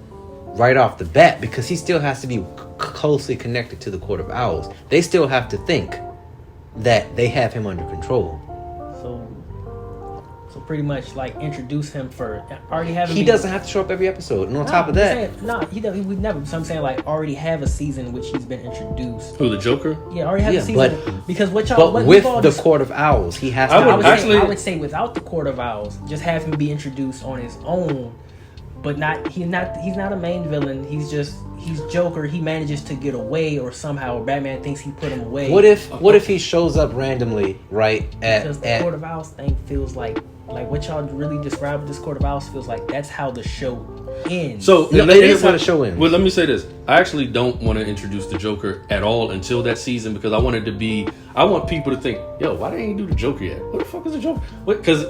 right off the bat, because he still has to be closely connected to the Court of Owls. They still have to think that they have him under control. So pretty much like introduce him for already having. He doesn't have to show up every episode. And on top of that, he would never. So I'm saying like already have a season in which he's been introduced. Who, the Joker? Yeah, already have a season. Because what y'all. But with the Court of Owls, he has to. I would say without the Court of Owls, just have him be introduced on his own. But he's not a main villain. He's Joker. He manages to get away, or somehow Batman thinks he put him away. What if he shows up randomly because the Court of Owls thing feels like what y'all really described this Court of Owls feels like that's how the show ends. So it is how the show ends. Well, let me say this. I actually don't want to introduce the Joker at all until that season, because I want people to think, yo, why they ain't do the Joker yet? What the fuck is the Joker? Because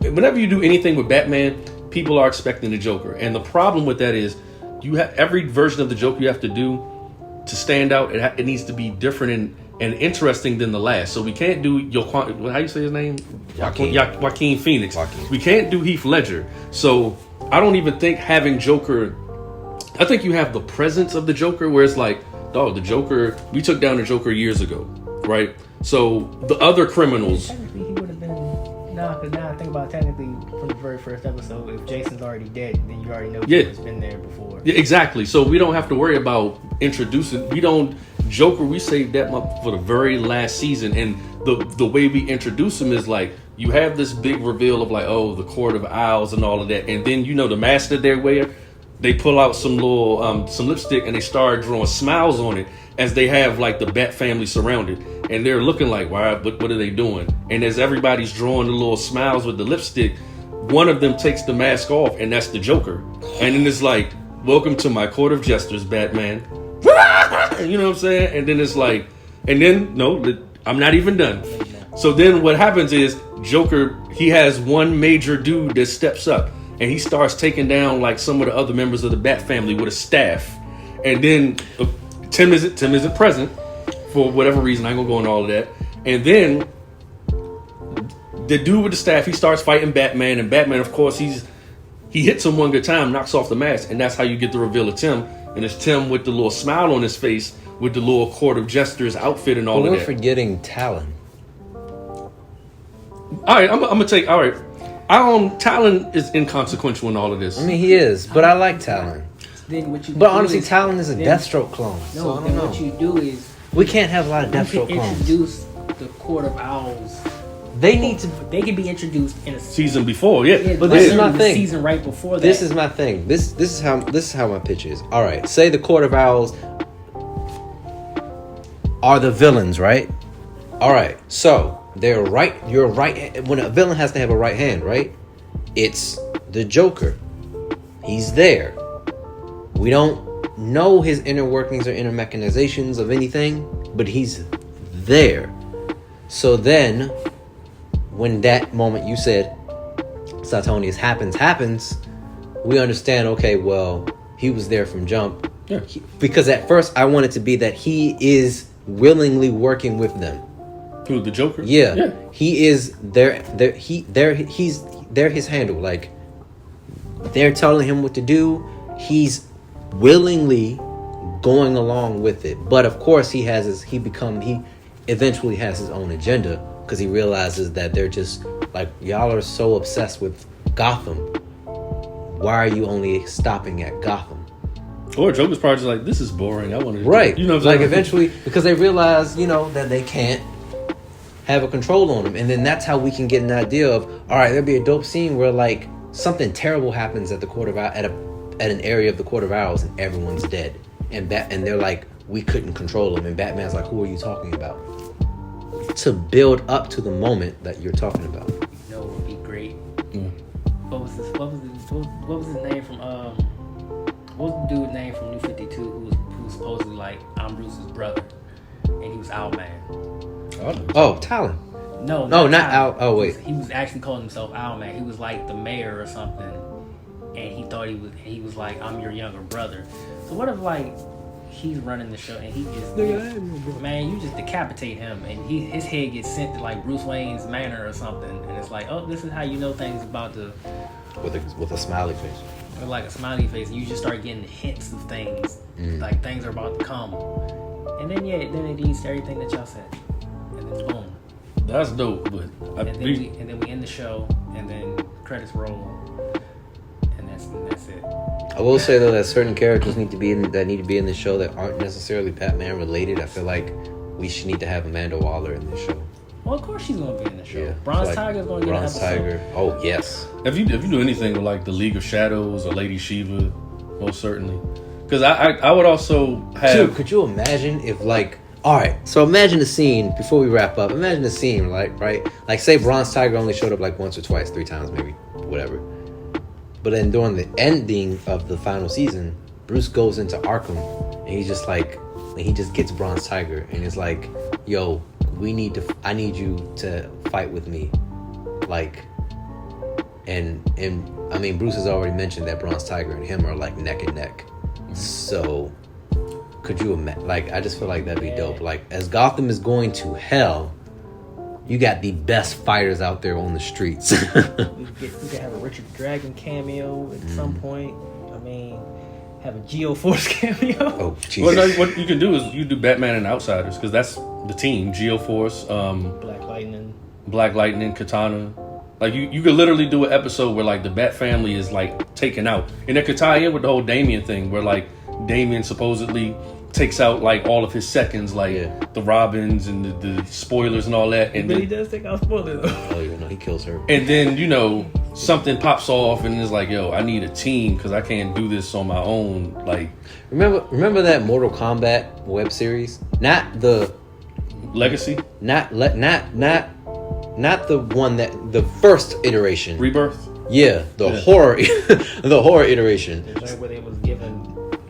whenever you do anything with Batman, people are expecting the Joker, and the problem with that is you have every version of the Joker you have to do to stand out. It needs to be different and interesting than the last. So we can't do how you say his name? Joaquin Phoenix. We can't do Heath Ledger. So I don't even think having Joker. I think you have the presence of the Joker, where it's like, dog, the Joker. We took down the Joker years ago, right? So the other criminals. Technically, he would have been. No, because now I think about it, technically from the very first episode, if Jason's already dead, then you already know Joker's been there before. Yeah, exactly. So we don't have to worry about introducing. Joker, we saved that up for the very last season, and the way we introduce him is like you have this big reveal of like, oh, the Court of Owls and all of that, and then the mask that they're wearing, they pull out some little some lipstick and they start drawing smiles on it as they have like the Bat family surrounded, and they're looking like, why? What are they doing? And as everybody's drawing the little smiles with the lipstick, one of them takes the mask off, and that's the Joker, and then it's like, welcome to my Court of Jesters, Batman. You know what I'm saying? And then it's like, no, I'm not even done. So then what happens is Joker, he has one major dude that steps up and he starts taking down like some of the other members of the Bat family with a staff. And then Tim isn't present for whatever reason. I ain't gonna go into all of that. And then the dude with the staff, he starts fighting Batman, and Batman, of course, he hits him one good time, knocks off the mask, and that's how you get the reveal of Tim. And it's Tim with the little smile on his face, with the little Court of Jesters outfit and all of that. We're forgetting Talon. All right, I'm gonna take. All right, Talon is inconsequential in all of this. I mean, he is, but I like Talon. But honestly, Talon is a Deathstroke clone. No, so I don't then know. what you do is We can't have a lot of Deathstroke you can clones. introduce the Court of Owls. They need to. They can be introduced in a Season before, yeah. but this is my thing. Season right before that. This is my thing. This is how my pitch is. All right, say the Court of Owls are the villains, right? All right, so they're right. Your right. When a villain has to have a right hand, right? It's the Joker. He's there. We don't know his inner workings or inner mechanizations of anything, but he's there. So then, when that moment you said Satonius happens, we understand, okay, well, he was there from jump. Yeah. Because at first I wanted to be that he is willingly working with them. Who, the Joker? Yeah. He is he's his handle. Like, they're telling him what to do. He's willingly going along with it. But of course he eventually has his own agenda, because he realizes that they're just like, y'all are so obsessed with Gotham. Why are you only stopping at Gotham? Or Joker's probably just like, this is boring. I want to Right. You know what I'm like saying? Eventually, because they realize, that they can't have a control on him. And then that's how we can get an idea of, all right, there'll be a dope scene where like something terrible happens at the Court of at an area of the Court of Owls and everyone's dead. And they're like, we couldn't control them. And Batman's like, who are you talking about? To build up to the moment that you're talking about. You know what would be great? What was his name from what was the dude's name from New 52 who was supposedly like, I'm Bruce's brother, and he was Owlman. Oh, Talon. No, not Talon. Owl. Oh, wait. He was actually calling himself Owlman. He was like the mayor or something, and he thought he was like, I'm your younger brother. So what if like he's running the show and he just, man, you just decapitate him and his head gets sent to like Bruce Wayne's manor or something, and it's like, oh, this is how you know things about the, with a smiley face. or like a smiley face, and you just start getting hints of things, like things are about to come, and then it leads to everything that y'all said, and then boom. That's dope, but And then we end the show, and then credits roll, and that's it. I will say though that certain characters need to be in the show that aren't necessarily Batman related. I feel like we should need to have Amanda Waller in this show. Well, of course she's gonna be in the show. Yeah, Bronze like Tiger's gonna get an Bronze episode. Tiger. Oh yes. If you do anything with like the League of Shadows or Lady Shiva, most certainly. Because I would also have. Dude, could you imagine if like, all right, so imagine the scene before we wrap up. Imagine the scene, like, right? Like, say Bronze Tiger only showed up like once or twice, 3 times maybe, whatever. But then during the ending of the final season, Bruce goes into Arkham and he's just like, he just gets Bronze Tiger and it's like, yo, I need you to fight with me. Like, and I mean, Bruce has already mentioned that Bronze Tiger and him are like neck and neck. So could you imagine? Like, I just feel like that'd be dope. Like, as Gotham is going to hell, you got the best fighters out there on the streets. We could have a Richard Dragon cameo at some point. I mean, have a Geo-Force cameo. Oh, Jesus. Well, no, what you can do is you do Batman and Outsiders, because that's the team. Geo-Force, Black Lightning, Katana. Like, you could literally do an episode where like the Bat family is like taken out, and that could tie in with the whole Damian thing, where like Damian supposedly takes out like all of his seconds, like the Robins and the spoilers and all that, and But he does take out spoilers. Oh, you know, he kills her. And then something pops off and it's like, yo, I need a team because I can't do this on my own. Like, remember that Mortal Kombat web series? Not the Legacy, not the one that the first iteration. Rebirth. Yeah, the horror, the horror iteration. The joint where they was given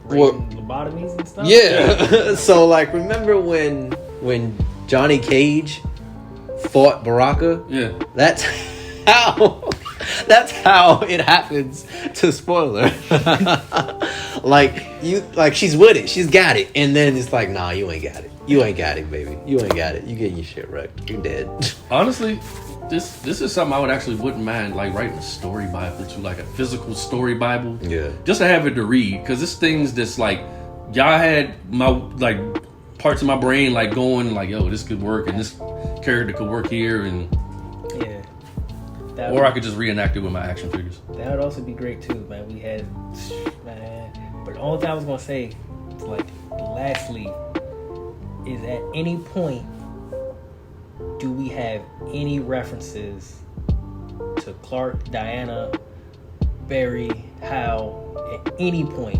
What? lobotomies and stuff. Yeah. So like, remember when Johnny Cage fought Baraka? Yeah. That's how it happens to spoiler. like she's with it, she's got it, and then it's like, nah, you ain't got it. You ain't got it, baby. You ain't got it. You getting your shit wrecked. You dead. Honestly, this is something I wouldn't mind like writing a story Bible to, like a physical story Bible. Yeah. Just to have it to read, because this thing's just like, y'all had my like parts of my brain like going like, yo, this could work and this character could work here, and or I could just reenact it with my action figures. That would also be great too, man. We had, man. But the only thing I was gonna say, is like, lastly, is at any point do we have any references to Clark, Diana, Barry, Hal? At any point,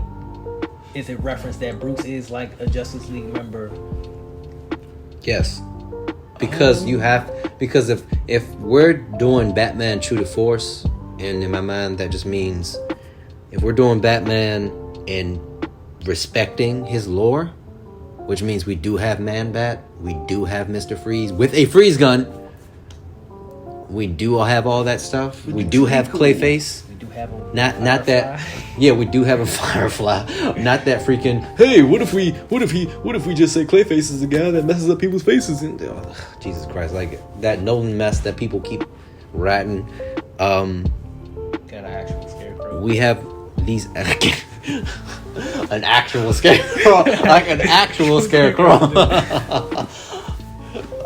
is it referenced that Bruce is like a Justice League member? Yes. Because if we're doing Batman True to Force, and in my mind that just means if we're doing Batman and respecting his lore, which means we do have Man-Bat, we do have Mr. Freeze with a freeze gun, we do have all that stuff, we do have Clayface. We do have a not that. Yeah, we do have a Firefly. Not that freaking. Hey, what if we just say Clayface is the guy that messes up people's faces? And Jesus Christ, like that Nolan mess that people keep ratting. Got an actual scarecrow. We have these. An actual scarecrow, like an actual scarecrow.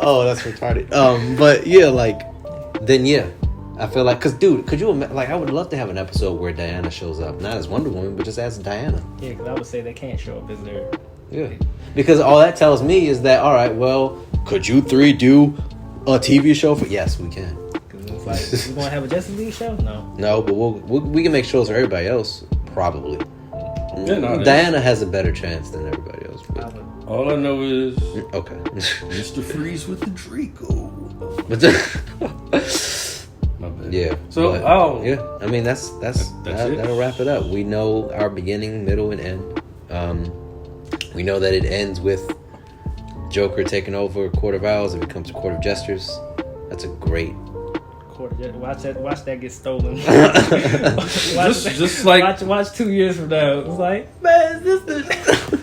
Oh, that's retarded. But yeah, like then yeah. I feel like, cause dude, could you imagine? Like, I would love to have an episode where Diana shows up, not as Wonder Woman, but just as Diana. Yeah, because I would say they can't show up as their. Yeah, because all that tells me is that all right, well, could you three do a TV show for? Yes, we can. Because it's like, we gonna have a Justice League show? No, but we can make shows for everybody else, probably. Yeah, no, Diana has a better chance than everybody else. All I know is okay, Mr. Freeze with the Draco. My bad. Yeah. So yeah, I mean that'll wrap it up. We know our beginning, middle, and end. We know that it ends with Joker taking over Court of Owls. It becomes a Court of Jesters. That's a great. Watch that get stolen. Watch 2 years from now. It's like, man, is this the?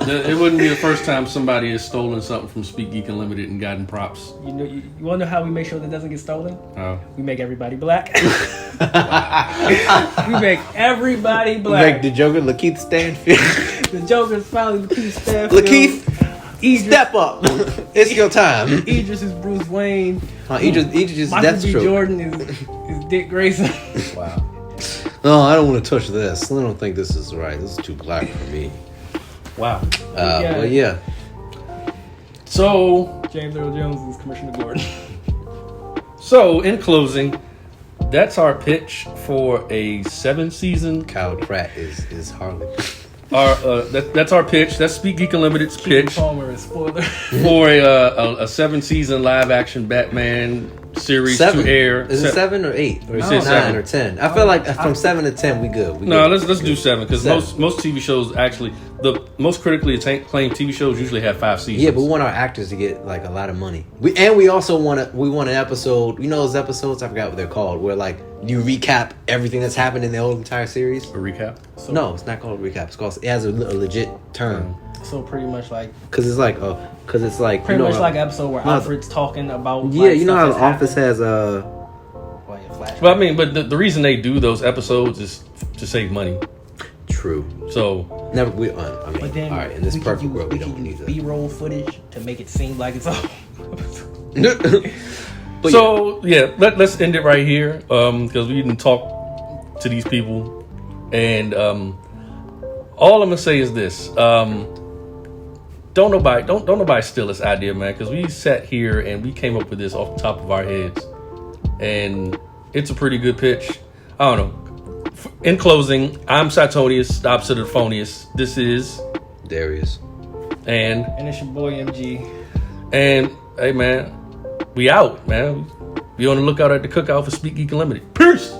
It wouldn't be the first time somebody has stolen something from Speak, Geek, and Limited and gotten props. You want to know how we make sure that doesn't get stolen? Oh. We make everybody black. We make everybody black. We make the Joker Lakeith Stanfield. The Joker's finally Lakeith Stanfield. Lakeith, step up. It's your time. Idris is Bruce Wayne. Idris is Michael B. Deathstroke. Jordan is Dick Grayson. Wow. No, I don't want to touch this. I don't think this is right. This is too black for me. Wow. Well, yeah. So James Earl Jones is Commissioner Gordon. So in closing, that's our pitch for a 7-season. Kyle Pratt is Harley. That's our pitch. That's Speak, Geek, and Limited's pitch Palmer is spoiler. for a 7-season live-action Batman series 7. to air. Is it 7 or 8? Or said 9 or 10? I feel like from 7 to 10 we good. Let's do 7 because most TV shows actually, the most critically acclaimed TV shows usually have 5 seasons. Yeah, but we want our actors to get like a lot of money. We also want an episode. You know those episodes? I forgot what they're called. Where like you recap everything that's happened in the whole entire series. A recap? No, it's not called a recap. It's called. It has a legit term. So pretty much like. Because it's like pretty much like an episode where Alfred's talking about. Yeah, you know how The Office has flashback. Well, I mean, but the reason they do those episodes is to save money. True. So never. All right. In this perfect world, we don't need B-roll footage to make it seem like it's all. But so let's end it right here because we didn't talk to these people, and all I'm gonna say is this: don't nobody steal this idea, man, because we sat here and we came up with this off the top of our heads, and it's a pretty good pitch. I don't know. In closing, I'm Satonius, the opposite of Phonius. This is Darius, and it's your boy MG. And hey, man, we out, man. Be on the lookout at the cookout for Speak, Geek, and Limited. Peace.